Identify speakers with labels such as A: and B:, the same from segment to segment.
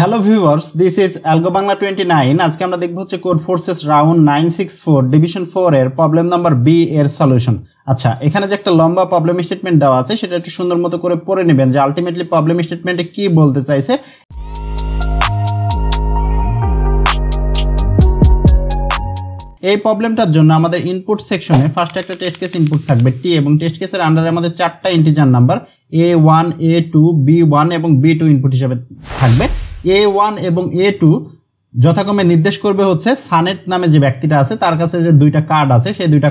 A: Hello viewers, this is algo Bangla 29। আজকে আমরা দেখব হচ্ছে কোড ফোর্সেস রাউন্ড 964 ডিভিশন 4 এর প্রবলেম নাম্বার বি এর সলিউশন। আচ্ছা, এখানে যে একটা লম্বা প্রবলেম স্টেটমেন্ট দেওয়া আছে সেটা একটু সুন্দর মতো করে পড়ে নেবেন যে আলটিমেটলি প্রবলেম স্টেটমেন্টে কি বলতে চাইছে। এই প্রবলেমটার জন্য আমাদের ইনপুট সেকশনে ফার্স্ট একটা টেস্ট কেস ইনপুট থাকবে টি, এবং টেস্ট কেসের আন্ডারে আমাদের চারটা integer number A1, A2, B1 এবং B2 ইনপুট হিসেবে থাকবে। A1 এবং A2 যথাক্রমে নির্দেশ করবে হচ্ছে সানেট নামে যে ব্যক্তিটা আছে তার কাছে যে দুইটা কার্ড আছে সেই দুইটা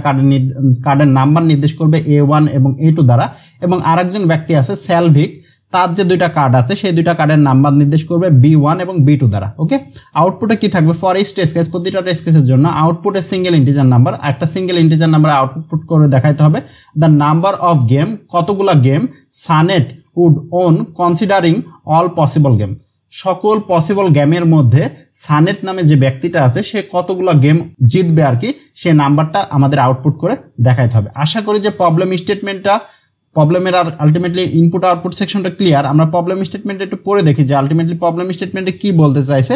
A: কার্ডের নাম্বার নির্দেশ করবে A1 এবং A2 দ্বারা, এবং আরেকজন ব্যক্তি আছে সেলভিক, তার যে দুইটা কার্ড আছে সেই দুইটা কার্ডের নাম্বার নির্দেশ করবে B1 এবং B2 দ্বারা। ওকে, আউটপুটে কি থাকবে ফর ইচ টেস্ট কেস, প্রতিটা টেস্ট কেসের জন্য আউটপুটে সিঙ্গেল ইন্টিজার নাম্বার, একটা সিঙ্গেল ইন্টিজার নাম্বার আউটপুট করে দেখাইতে হবে। দ্য নাম্বার অফ গেম, কতগুলা game Suneet would won considering all possible game, সকল পসিবল গেমের মধ্যে সানেট নামে যে ব্যক্তিটা আছে সে কতগুলো গেম জিতবে আর কি, সে নাম্বারটা আমাদের আউটপুট করে দেখাইতে হবে। আশা করি যে প্রবলেম স্টেটমেন্টটা, প্রবলেমের আর আলটিমেটলি ইনপুট আউটপুট সেকশনটা ক্লিয়ার। আমরা প্রবলেম স্টেটমেন্টে একটু পড়ে দেখি যে আলটিমেটলি প্রবলেম স্টেটমেন্টে কি বলতে চাইছে।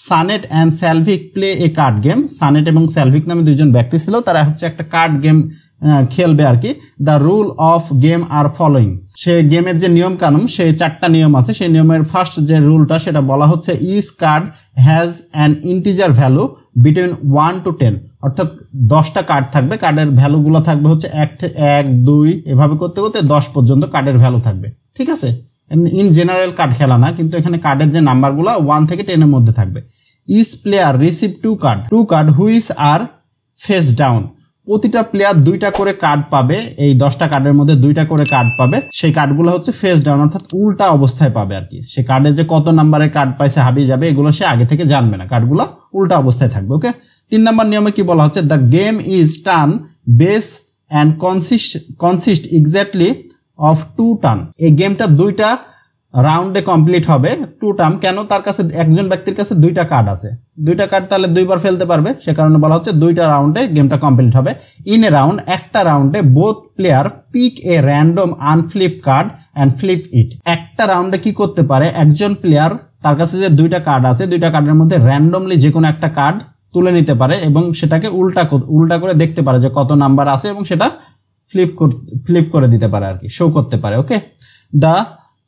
A: Suneet and Slavic play a card game, Suneet এবং সেলভিক নামে দুইজন ব্যক্তি ছিল, তারা হচ্ছে একটা কার্ড গেম খেলবে আর কি। The rule of game are following, সে গেমের যে নিয়ম কানুন সেই চারটা নিয়ম আছে, সেই নিয়মের ফার্স্ট যে রুলটা সেটা বলা হচ্ছে each card has an integer value between 1 to 10, অর্থাৎ 10টা কার্ড থাকবে, কার্ডের ভ্যালুগুলো থাকবে হচ্ছে 1, 2 এভাবে করতে করতে 10 পর্যন্ত কার্ডের ভ্যালু থাকবে। ঠিক আছে, ইন জেনারেল কার্ড খেলা না, কিন্তু এখানে কার্ডের যে নাম্বারগুলো 1 থেকে 10 এর মধ্যে থাকবে। Each player receive 2 card which are face down, প্রতিটা প্লেয়ার 2টা করে কার্ড পাবে, এই 10টা কার্ডের মধ্যে 2টা করে কার্ড পাবে, সেই কার্ডগুলো হচ্ছে ফেস ডাউন অর্থাৎ উল্টা অবস্থায় পাবে আর কি। সে কার্ডে যে কত নাম্বারের কার্ড পাইছে হাবিয়ে যাবে এগুলো সে আগে থেকে জানবে না, কার্ডগুলো উল্টা অবস্থায় থাকবে। ওকে, 3 নম্বর নিয়মে কি বলা হচ্ছে, the game is turn base and consist exactly of 2 turn, এই গেমটা 2টা রাউন্ডে কমপ্লিট হবে। 2 টার্ম কেন, তার কাছে একজন ব্যক্তির কাছে 2টা কার্ড আছে, 2টা কার্ড তাহলে 2বার ফেলতে পারবে, সে কারণে বলা হচ্ছে 2টা রাউন্ডে গেমটা কমপ্লিট হবে। ইন এ রাউন্ড, একটা রাউন্ডে both player pick a random unflipped card and flip it, একটা রাউন্ডে কি করতে পারে, একজন প্লেয়ার তার কাছে যে 2টা কার্ড আছে 2টা কার্ডের মধ্যে র্যান্ডমলি যে কোনো একটা কার্ড তুলে নিতে পারে এবং সেটাকে উল্টা করে দেখতে পারে যে কত নাম্বার আছে এবং সেটা ফ্লিপ করে দিতে পারে আর কি, শো করতে পারে। Okay, the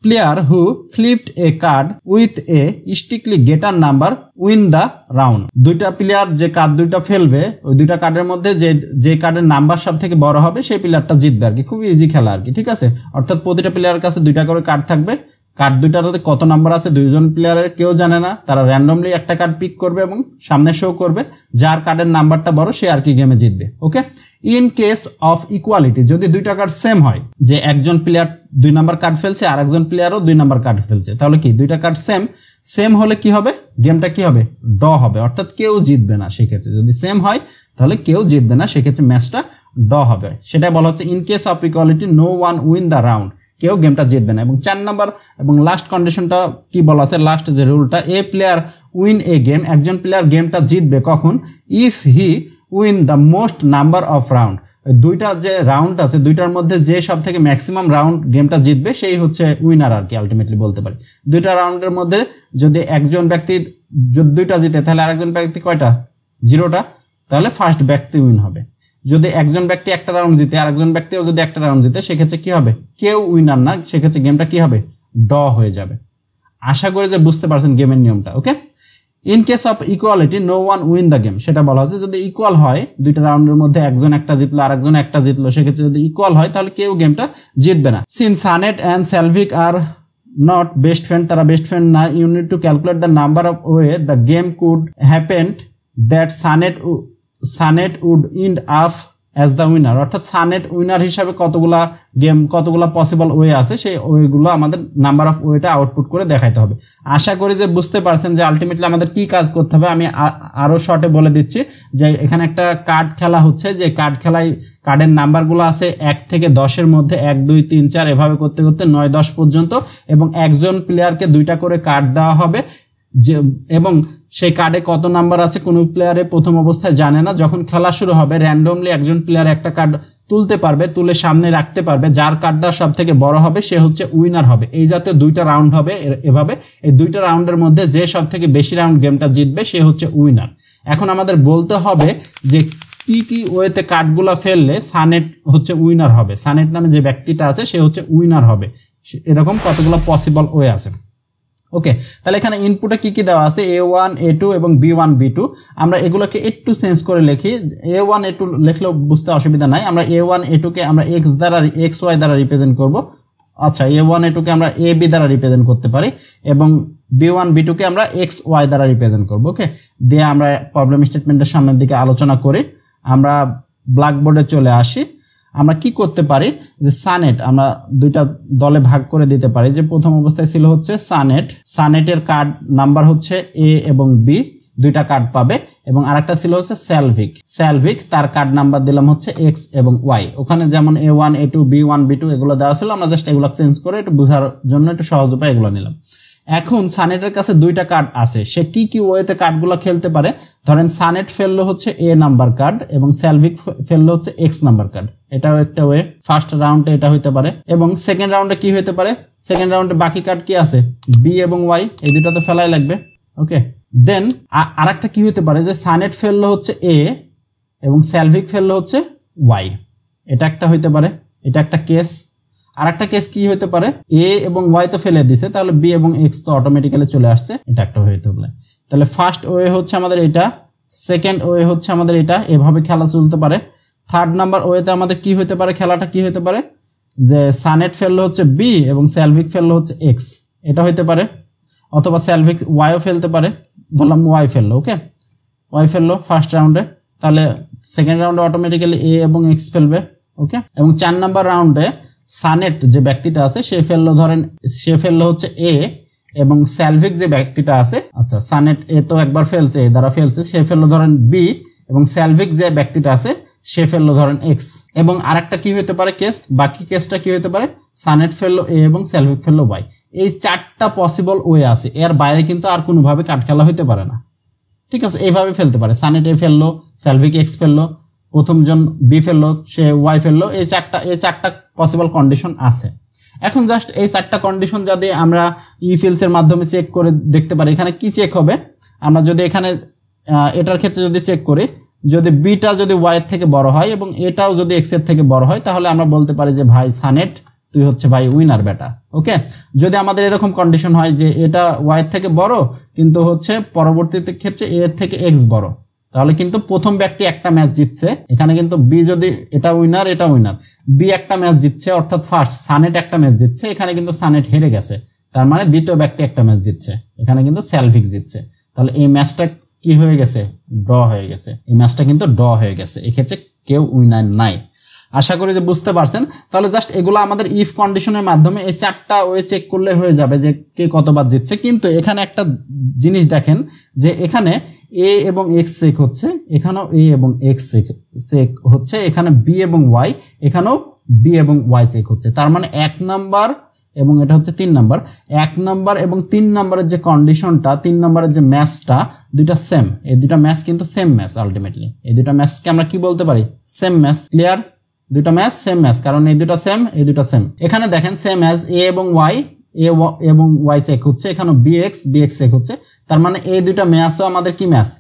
A: player who flipped a card with a strictly greater number win the round, 2টা প্লেয়ার যে কার্ড 2টা ফেলবে ওই 2টা কার্ডের মধ্যে যে কার্ডের নাম্বার সব থেকে বড় হবে সেই প্লেয়ারটা জিতবে আর কি, খুবই ইজি খেলা আর কি। ঠিক আছে, অর্থাৎ প্রতিটা প্লেয়ারের কাছে 2টা করে কার্ড থাকবে, কার্ড 2টার কত নাম্বার আছে দুইজন প্লেয়ারের কেউ জানে না, তারা র্যান্ডমলি একটা কার্ড পিক করবে এবং সামনে শো করবে, যার কার্ডের নাম্বারটা বড় সে আর কি গেমে জিতবে। ওকে, ইন কেস অফ ইকুয়ালিটি, যদি 2টা কার্ড সেম হয়, যে একজন প্লেয়ার 2 নাম্বার কার্ড ফেলছে আর একজন প্লেয়ারও 2 নাম্বার কার্ড ফেলছে, তাহলে কি 2টা কার্ড সেম হলে কি হবে, গেমটা কি হবে, ড হবে, অর্থাৎ কেউ জিতবে না। সেক্ষেত্রে যদি সেম হয় তাহলে কেউ জিতবে না, সেক্ষেত্রে ম্যাচটা ড হবে, সেটাই বলা হচ্ছে in case of equality no one win the round, কেউ গেমটা জিতবে না। এবং 4 নাম্বার এবং লাস্ট কন্ডিশনটা কি বলা আছে, লাস্ট যে রুলটা, a player win a game, একজন প্লেয়ার গেমটা জিতবে কখন, if he win the most number of round, 2টা যে রাউন্ড আছে 2টার মধ্যে যে সব থেকে ম্যাক্সিমাম রাউন্ড গেমটা জিতবে সেই হচ্ছে উইনার আর কি, আলটিমেটলি বলতে পারি। 2টা রাউন্ডের মধ্যে যদি একজন ব্যক্তি 2টা জিতে তাহলে আরেকজন ব্যক্তি কয়টা, 0টা, তাহলে ফার্স্ট ব্যক্তি উইন হবে। যদি একজন ব্যক্তি একটা রাউন্ড জিতে আর একজন ব্যক্তিও যদি একটা রাউন্ড জিতে সেক্ষেত্রে কি হবে, কেউ উইনার না, সেক্ষেত্রে গেমটা কি হবে, ড হয়ে যাবে। আশা করি যে বুঝতে পারছেন গেমের নিয়মটা। Okay, in case of equality no one win the game, সেটা বলা হচ্ছে যদি ইকুয়াল হয়, 2টা রাউন্ডের মধ্যে একজন একটা জিতলো আর একজন একটা জিতলো, সেক্ষেত্রে যদি ইকুয়াল হয় তাহলে কেউ গেমটা জিতবে না। Sin Sanet and Selvik are not best friend, তারা বেস্ট ফ্রেন্ড না, you need to calculate the number of way the game could happen that Sanet would end up as the winner, অর্থাৎ Sanet winner হিসাবে কতগুলা possible way আছে সেই ওয়েগুলো আমাদের number of ওয়েটা output করে দেখাইতে হবে। আশা করি যে বুঝতে পারছেন যে আলটিমেটলি আমাদের কি কাজ করতে হবে। আমি আরো শর্টে বলে দিচ্ছি যে এখানে একটা কার্ড খেলা হচ্ছে, যে কার্ড খেলায় কার্ডের নাম্বারগুলো আছে 1 থেকে 10-এর মধ্যে 1, 2, 3, 4 এভাবে করতে করতে 9, 10 পর্যন্ত, এবং একজন প্লেয়ারকে 2টা করে কার্ড দেওয়া হবে, যে এবং সেই কার্ডে কত নাম্বার আছে কোনো প্লেয়ারে প্রথম অবস্থায় জানে না, যখন খেলা শুরু হবে র্যান্ডমলি একজন প্লেয়ার একটা কার্ড তুলতে পারবে, তুলে সামনে রাখতে পারবে, যার কার্ডটা সব থেকে বড় হবে সে হচ্ছে উইনার হবে। এই জাতীয় 2টা রাউন্ড হবে এভাবে। এই 2টা রাউন্ডের মধ্যে যে সব থেকে বেশি রাউন্ড গেমটা জিতবে সে হচ্ছে উইনার। এখন আমাদের বলতে হবে যে কি কি ওয়েতে কার্ডগুলো ফেললে সানেট হচ্ছে উইনার হবে, সানেট নামে যে ব্যক্তিটা আছে সে হচ্ছে উইনার হবে, এরকম কতগুলো পসিবল ওয়ে আছে। ওকে, তাহলে এখানে ইনপুটে কি কি দেওয়া আছে, A1 A2 এবং B1 B2। আমরা এগুলোকে একটু চেঞ্জ করে লিখি। A1 A2 লিখলেও বুঝতে অসুবিধা নাই। আমরা A1 A2 কে আমরা XY দ্বারা রিপ্রেজেন্ট করব। আচ্ছা, A1 A2 কে আমরা AB দ্বারা রিপ্রেজেন্ট করতে পারি এবং B1 B2 কে আমরা XY দ্বারা রিপ্রেজেন্ট করব। ওকে, দিয়ে আমরা প্রবলেম স্টেটমেন্টের সামনের দিকে আলোচনা করি। আমরা ব্ল্যাকবোর্ডে চলে আসি। আমরা কি করতে পারি যে সানেট আমরা 2টা দলে ভাগ করে দিতে পারি। যে প্রথম অবস্থায় ছিল হচ্ছে সানেটের কার্ড নাম্বার হচ্ছে A এবং B, 2টা কার্ড পাবে, এবং আরেকটা ছিল হচ্ছে স্যালভিক, তার কার্ড নাম্বার দিলাম হচ্ছে X এবং Y। ওখানে যেমন A1 A2 B1 B2 এগুলো দেওয়া ছিল, আমরা জাস্ট এগুলো চেঞ্জ করে একটু বোঝার জন্য একটু সহজ উপায় এগুলো নিলাম। এখন সানেটের কাছে 2টা কার্ড আছে, সে কি কি ওয়েতে কার্ডগুলো খেলতে পারে। ধরেন সানেট ফেললো হচ্ছে A নাম্বার কার্ড এবং স্যালভিক ফেললো হচ্ছে X নাম্বার কার্ড, এটাও একটা ওয়ে। ফার্স্ট রাউন্ডে এটা হইতে পারে, এবং সেকেন্ড রাউন্ডে কি হইতে পারে, সেকেন্ড রাউন্ডে বাকি কার্ড কি আছে, B এবং Y, এই দুটো তো ফেলাই লাগবে। ওকে, দেন আরেকটা কি হইতে পারে যে সানেট ফেললো হচ্ছে A এবং স্যালভিক ফেললো হচ্ছে Y, এটা একটা হইতে পারে, এটা একটা কেস। আরেকটা কেস কি হইতে পারে, A এবং Y তো ফেলে দিছে, তাহলে B এবং X তো অটোমেটিক্যালি চলে আসছে, এটা একটা হইতে পারে। তাহলে ফার্স্ট ওয়ে হচ্ছে আমাদের এটা, সেকেন্ড ওয়ে হচ্ছে আমাদের এটা, এভাবে খেলা চলতে পারে। থার্ড নাম্বার ওয়েতে আমাদের কি হইতে পারে, খেলাটা কি হইতে পারে যে সানেট ফেললো হচ্ছে B এবং স্যালভিক ফেললো হচ্ছে X, এটা হইতে পারে। অথবা স্যালভিক Yও ফেলতে পারে, বললাম Y ফেললো। ওকে, Y ফেললো ফার্স্ট রাউন্ডে, তাহলে সেকেন্ড রাউন্ডে অটোমেটিক্যালি A এবং X ফেলবে। ওকে, এবং 4 নাম্বার রাউন্ডে সানেট যে ব্যক্তিটা আছে সে ফেললো হচ্ছে A এবং স্যালভিক যে ব্যক্তিটা আছে, আচ্ছা সানেট A তো একবার ফেলছে, A দ্বারা ফেলছে, সে ফেললো ধরেন B এবং স্যালভিক যে ব্যক্তিটা আছে সে ফেললো ধরেন X। এবং আরেকটা কি হতে পারে কেস, বাকি কেসটা কি হতে পারে, সানেট ফেললো A এবং স্যালভিক ফেললো Y। এই 4টা পসিবল ওয়ে আছে, এর বাইরে কিন্তু আর কোনোভাবে কার্ড খেলা হইতে পারে না। ঠিক আছে, এইভাবে ফেলতে পারে, সানেট A ফেললো, স্যালভিক X ফেললো, প্রথমজন B ফেললো, সে Y ফেললো, এই চারটা পসিবল কন্ডিশন আছে। এখন জাস্ট এই 4টা কন্ডিশন যদি আমরা ইফিলস এর মাধ্যমে চেক করে দেখতে পারি, এখানে কি চেক হবে, আমরা যদি এখানে এটার ক্ষেত্রে যদি চেক করি, যদি বিটা যদি Y এর থেকে বড় হয় এবং এটাও যদি X এর থেকে বড় হয়, তাহলে আমরা বলতে পারি যে ভাই সানেট তুই হচ্ছে ভাই উইনার বেটা। ওকে, যদি আমাদের এরকম কন্ডিশন হয় যে এটা Y এর থেকে বড় কিন্তু হচ্ছে পরবর্তীতে ক্ষেত্রে A এর থেকে X বড়, তাহলে কিন্তু প্রথম ব্যক্তি একটা ম্যাচ জিতছে। এখানে কিন্তু B যদি এটা উইনার B একটা ম্যাচ জিতছে, অর্থাৎ ফার্স্ট সানেট একটা ম্যাচ জিতছে, এখানে কিন্তু সানেট হেরে গেছে, তার মানে দ্বিতীয় ব্যক্তি একটা ম্যাচ জিতছে, এখানে কিন্তু স্যালভিক জিতছে। তাহলে এই ম্যাচটা কি হয়ে গেছে, ড্র হয়ে গেছে, এই ম্যাচটা কিন্তু ড্র হয়ে গেছে, এক্ষেত্রে কেউ উইনার নাই। আশা করি যে বুঝতে পারছেন। তাহলে জাস্ট এগুলো আমাদের ইফ কন্ডিশনের মাধ্যমে এই 4টা ওয়ে চেক করলে হয়ে যাবে যে কে কতবার জিতছে। কিন্তু এখানে একটা জিনিস দেখেন যে এখানে A এবং X চেক হচ্ছে, এখানেও A এবং X চেক হচ্ছে, এখানে B এবং Y, এখানেও B এবং Y চেক হচ্ছে। তার মানে 1 নাম্বার এবং এটা হচ্ছে 3 নাম্বার, 1 নাম্বার এবং 3 নাম্বারের যে কন্ডিশনটা, 3 নাম্বারের যে ম্যাচটা, দুইটা সেম, এই দুইটা ম্যাচ কিন্তু সেম ম্যাচ। আলটিমেটলি এই দুইটা ম্যাচকে আমরা কি বলতে পারি, সেম ম্যাচ। ক্লিয়ার, দুইটা ম্যাচ সেম ম্যাচ, কারণ এই দুইটা সেম, এই দুইটা সেম। এখানে দেখেন সেম অ্যাজ A এবং Y, A এবং Y চেক হচ্ছে, এখানে BX চেক হচ্ছে। তার মানে এই দুইটা ম্যাচও আমাদের কি ম্যাচ,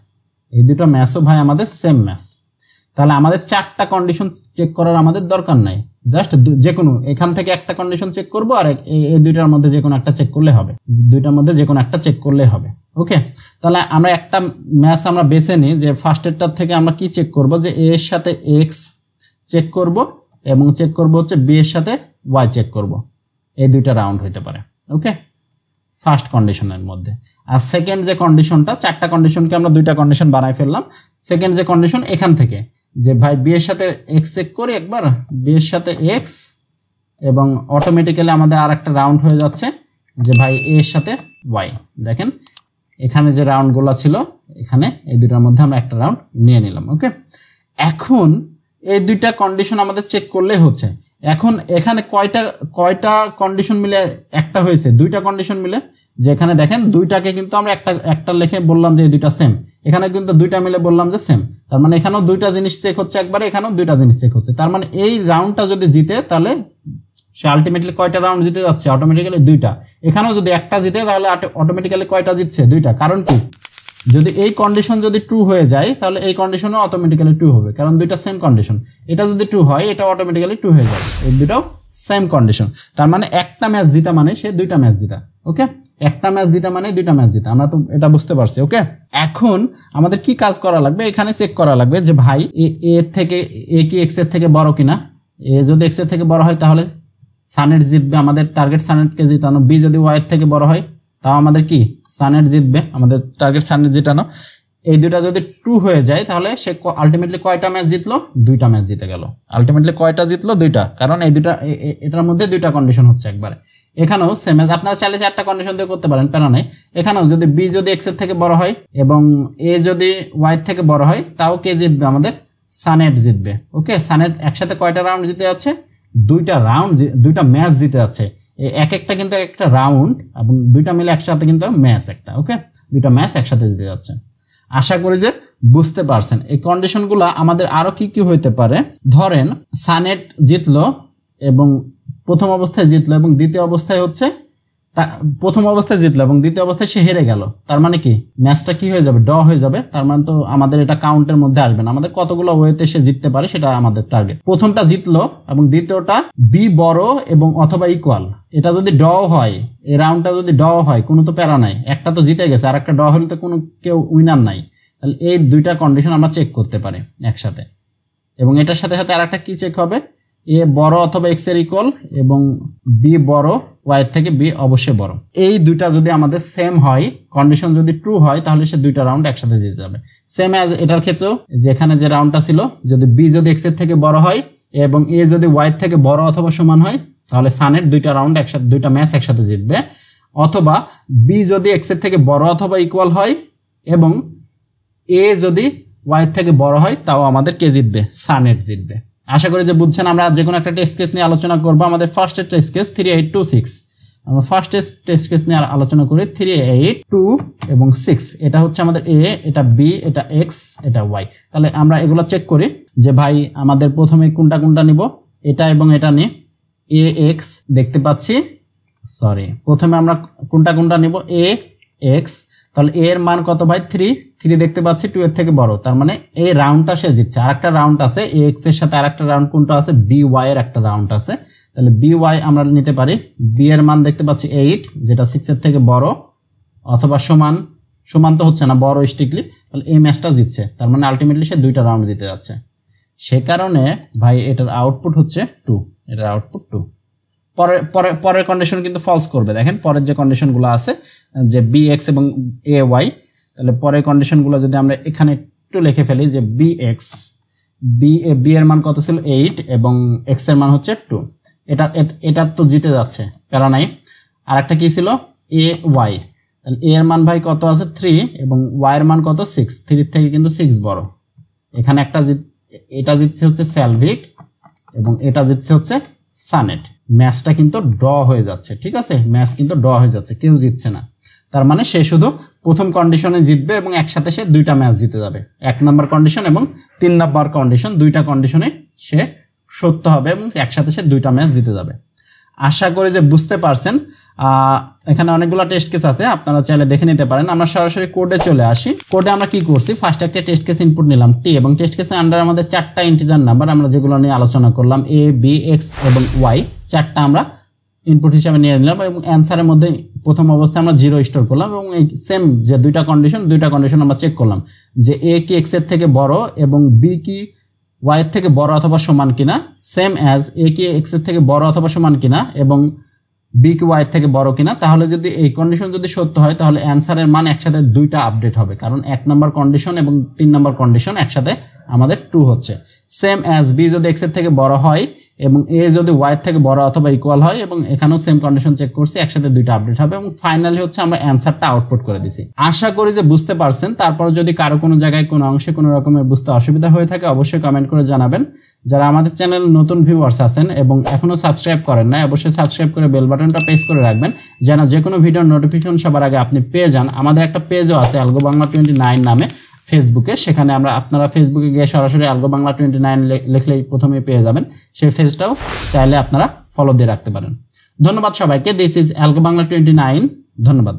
A: এই দুইটা ম্যাচও ভাই আমাদের সেম ম্যাচ। তাহলে আমাদের 4টা কন্ডিশন চেক করার আমাদের দরকার নাই, জাস্ট যে কোনো এখান থেকে একটা কন্ডিশন চেক করবো, আর এই দুইটার মধ্যে যে কোনো একটা চেক করলে হবে, দুইটার মধ্যে যে কোনো একটা চেক করলে হবে। ওকে, তাহলে আমরা একটা ম্যাচ আমরা বেছে নিই যে ফার্স্টেরটার থেকে আমরা কি চেক করব, যে A এর সাথে X চেক করব এবং চেক করব হচ্ছে B এর সাথে Y চেক করব। এই দুইটা রাউন্ড হইতে পারে। ওকে, ফার্স্ট কন্ডিশনের মধ্যে। আর সেকেন্ড যে কন্ডিশনটা, 4টা কন্ডিশনকে আমরা 2টা কন্ডিশন বানাই ফেললাম। সেকেন্ড যে কন্ডিশন এখান থেকে যে ভাই B এর সাথে X চেক করি একবার, B এর সাথে X, এবং অটোমেটিক্যালি আমাদের আর একটা রাউন্ড হয়ে যাচ্ছে যে ভাই A এর সাথে Y। দেখেন এখানে যে রাউন্ডগুলো ছিল, এখানে এই দুটার মধ্যে আমরা একটা রাউন্ড নিয়ে নিলাম। ওকে, এখন এই দুইটা কন্ডিশন আমাদের চেক করলেই হচ্ছে। এখন এখানে কয়টা কন্ডিশন মিলে একটা হয়েছে, 2টা কন্ডিশন মিলে। যে এখানে দেখেন দুইটাকে কিন্তু আমরা একটা লিখে বললাম যে এই দুইটা সেম, এখানে কিন্তু দুইটা মিলে বললাম যে সেম, তার মানে এখানেও দুইটা জিনিস চেক হচ্ছে একবারে, এখানেও দুইটা জিনিস চেক হচ্ছে। তার মানে এই রাউন্ডটা যদি জিতে তাহলে সে আলটিমেটলি কয়টা রাউন্ড জিতে যাচ্ছে? অটোমেটিক্যালি দুইটা। এখানেও যদি একটা জিতে তাহলে অটোমেটিক্যালি কয়টা জিতছে? দুইটা। কারণ কি, যদি এই কন্ডিশন যদি ট্রু হয়ে যায় তাহলে এই কন্ডিশনও অটোমেটিক্যালি ট্রু হবে, কারণ দুইটা সেম কন্ডিশন। এটা যদি ট্রু হয় এটা অটোমেটিক্যালি ট্রু হয়ে যাবে, এই দুটাও সেম কন্ডিশন। তার মানে একটা ম্যাচ জিতা মানে সে দুইটা ম্যাচ জিতা। ওকে, একটা ম্যাচ জিতা মানে দুইটা ম্যাচ জিতা, আমরা তো এটা বুঝতে পারছি। ওকে, এখন আমাদের কি কাজ করা লাগবে? এখানে চেক করা লাগবে যে ভাই এ থেকে এ কি এক্স এর থেকে বড় কিনা। এ যদি এক্স এর থেকে বড় হয় তাহলে সানেট জিতবে, আমাদের টার্গেট সানেটকে জিতানো। বি যদি ওয়াই এর থেকে বড় হয় তাও আমাদের কি সানেট জিতবে, আমাদের টার্গেট সানেট জিতানো। এই দুইটা যদি ট্রু হয়ে যায় তাহলে সে আলটিমেটলি কয়টা ম্যাচ জিতলো? দুইটা ম্যাচ জিতে গেল। আলটিমেটলি কয়টা জিতলো? দুইটা, কারণ এই দুইটা এটার মধ্যে দুইটা কন্ডিশন হচ্ছে একবারে। এখানেও সেম, আপনারা চাইলে চারটা কন্ডিশন দিয়ে করতে পারেন, প্যারা নাই। এখানেও যদি বি যদি এক্স এর থেকে বড় হয় এবং এ যদি ওয়াই এর থেকে বড় হয় তাও কে জিতবে? আমাদের সানেট জিতবে। ওকে, সানেট একসাথে কয়টা রাউন্ড জিতে যাচ্ছে? দুইটা রাউন্ড, দুইটা ম্যাচ জিতে যাচ্ছে। এক একটা কিন্তু একটা রাউন্ড এবং দুইটা মিলে একসাথে কিন্তু ম্যাচ একটা। ওকে, দুইটা ম্যাচ একসাথে জিতে যাচ্ছে। আশা করি যে বুঝতে পারছেন। এই কন্ডিশনগুলো আমাদের আরো কি কি হইতে পারে? ধরেন সানেট জিতলো এবং প্রথম অবস্থায় জিতলো এবং দ্বিতীয় অবস্থায় হচ্ছে প্রথম অবস্থায় জিতলো এবং দ্বিতীয় অবস্থায় সে হেরে গেল। তার মানে কি ম্যাচটা কি হয়ে যাবে? ড্র হয়ে যাবে। তার মানে তো আমাদের এটা কাউন্টের মধ্যে আসবে না। আমাদের কতগুলো ওয়েতে সে জিততে পারে সেটা আমাদের টার্গেট। প্রথমটা জিতলো এবং দ্বিতীয়টা বি বড় এবং অথবা ইকুয়াল। এটা যদি ড্র হয়, এই রাউন্ডটা যদি ড্র হয়, কোনো তো প্যারা নাই, একটা তো জিতে গেছে আর একটা ড্র হলে তো কোনো কেউ উইনার নাই। তাহলে এই দুইটা কন্ডিশন আমরা চেক করতে পারি একসাথে। এবং এটার সাথে সাথে আর একটা কি চেক হবে? এ বড় অথবা এক্স এর ইকুয়াল এবং বি বড় ওয়াই এর থেকে বি অবশ্যই বড়। এই দুইটা যদি আমাদের সেম হয়, কন্ডিশন যদি ট্রু হয়, তাহলে সে দুইটা রাউন্ড একসাথে জিতে যাবে। সেম অ্যাজ এটার ক্ষেত্রেও, যে এখানে যে রাউন্ডটা ছিল, যদি বি যদি এক্স এর থেকে বড় হয় এবং এ যদি ওয়াই এর থেকে বড় অথবা সমান হয় তাহলে সানেট দুইটা রাউন্ড একসাথে, দুইটা ম্যাচ একসাথে জিতবে। অথবা বি যদি এক্স এর থেকে বড় অথবা ইকুয়াল হয় এবং এ যদি ওয়াই এর থেকে বড় হয় তাও আমাদের কে জিতবে? সানেট জিতবে। আশা করি যে বুঝছেন। আমরা যে কোনো একটা টেস্ট কেস নিয়ে আলোচনা করবো। আমাদের ফার্স্টের টেস্ট কেস 3826, আমরা ফার্স্ট টেস্ট কেস নিয়ে আলোচনা করি 382 এবং 6। এটা হচ্ছে আমাদের এ, এটা বি, এটা এক্স, এটা ওয়াই। তাহলে আমরা এগুলো চেক করি যে ভাই আমাদের প্রথমে কোনটা কোনটা নিব, এটা এবং এটা নিয়ে। এ এক্স দেখতে পাচ্ছি, সরি, প্রথমে আমরা কোনটা কোনটা নিব? এ এক্স। তাহলে এ এর মান কত ভাই? 3 দেখতে পাচ্ছি 2 এর থেকে বড়। তার মানে এই রাউন্ডটা সে জিতছে। আর একটা রাউন্ড আছে এ এক্স এর সাথে, আর একটা রাউন্ড কোনটা আছে? বি ওয়াই এর একটা রাউন্ড আছে। তাহলে বি ওয়াই আমরা নিতে পারি। বি এর মান দেখতে পাচ্ছি 8, যেটা 6 এর থেকে বড় অথবা সমান। সমান তো হচ্ছে না, বড় স্ট্রিক্টলি। তাহলে এই ম্যাচটা জিতছে। তার মানে আলটিমেটলি সে দুইটা রাউন্ড জিতে যাচ্ছে। সে কারণে ভাই এটার আউটপুট হচ্ছে 2, এটার আউটপুট 2। পরের কন্ডিশন কিন্তু ফলস করবে। দেখেন পরের যে কন্ডিশনগুলো আছে, যে বি এক্স এবং এ ওয়াই, তাহলে পরের কন্ডিশনগুলো যদি আমরা এখানে একটু লিখে ফেলি যে বি এক্স, বি এর মান কত ছিল? 8 এবং এক্স এর মান হচ্ছে 2। এটা তো জিতে যাচ্ছে, প্যারা নাই। আর একটা কি ছিল? A Y. তাহলে এ এর মান ভাই কত আছে? 3 এবং ওয়াই এর মান কত? 6। 3 থেকে কিন্তু 6 বড়। এখানে একটা এটা জিতছে হচ্ছে স্যালভিক এবং এটা জিতছে হচ্ছে সানেট। ম্যাচটা কিন্তু ড্র হয়ে যাচ্ছে। ঠিক আছে, ম্যাচ কিন্তু ড্র হয়ে যাচ্ছে, কেউ জিতছে না। তার মানে সে শুধু প্রথম কন্ডিশনে জিতবে এবং একসাথে সে দুইটা ম্যাচ জিতে যাবে। 1 নম্বর কন্ডিশন এবং 3 নম্বর কন্ডিশন, দুইটা কন্ডিশনে সে সত্য হবে এবং একসাথে সে দুইটা ম্যাচ জিতে যাবে। আশা করি যে বুঝতে পারছেন। এখানে অনেকগুলো টেস্ট কেস আছে, আপনারা চাইলে দেখে নিতে পারেন। আমরা সরাসরি কোডে চলে আসি। কোডে আমরা কি করছি? ফার্স্ট একটা টেস্ট কেস ইনপুট নিলাম টি, এবং টেস্ট কেসের আন্ডার আমাদের 4টা ইন্টিজার নাম্বার আমরা যেগুলো নিয়ে আলোচনা করলাম, এ বি এক্স এবং ওয়াই, 4টা আমরা ইনপুট হিসাবে নিয়ে নিলাম এবং অ্যান্সারের মধ্যে প্রথম অবস্থায় আমরা 0 স্টোর করলাম। এবং এই সেম যে দুইটা কন্ডিশন আমরা চেক করলাম যে এ কি এক্স এর থেকে বড় এবং বি কি ওয়াই এর থেকে বড় অথবা সমান কিনা, সেম অ্যাজ এ কি এক্স এর থেকে বড় অথবা সমান কিনা এবং বি কি ওয়াই এর থেকে বড় কিনা। তাহলে যদি এই কন্ডিশন যদি সত্য হয় তাহলে অ্যান্সারের মান একসাথে দুইটা আপডেট হবে, কারণ 1 নম্বর কন্ডিশন এবং 3 নম্বর কন্ডিশন একসাথে আমাদের ট্রু হচ্ছে। সেম অ্যাজ বি যদি এক্স এর থেকে বড় হয় এবং এ যদি ওয়াই এর থেকে বড় অথবা ইকুয়াল হয়, এবং এখানেও সেম কন্ডিশন চেক করছি, একসাথে দুইটা আপডেট হবে এবং ফাইনালি হচ্ছে আমরা অ্যান্সারটা আউটপুট করে দিছি। আশা করি যে বুঝতে পারছেন। তারপর যদি কারো কোনো জায়গায় কোনো অংশে কোনো রকমের বুঝতে অসুবিধা হয়ে থাকে অবশ্যই কমেন্ট করে জানাবেন। যারা আমাদের চ্যানেল নতুন ভিউয়ার্স আছেন এবং এখনো সাবস্ক্রাইব করেন না, অবশ্যই সাবস্ক্রাইব করে বেল বাটনটা প্রেস করে রাখবেন যেন যে কোনো ভিডিওর নোটিফিকেশন সবার আগে আপনি পেয়ে যান। আমাদের একটা পেজও আছে অ্যালগো বাংলা 29 নামে, ফেসবুকে, সেখানে আপনারা ফেসবুকে গিয়ে সরাসরি অ্যালগো বাংলা 29 লিখলেই প্রথমেই পেয়ে যাবেন। সেই পেজটাও চাইলে আপনারা ফলো দিয়ে রাখতে পারেন। ধন্যবাদ সবাইকে। This is algo Bangla 29। ধন্যবাদ।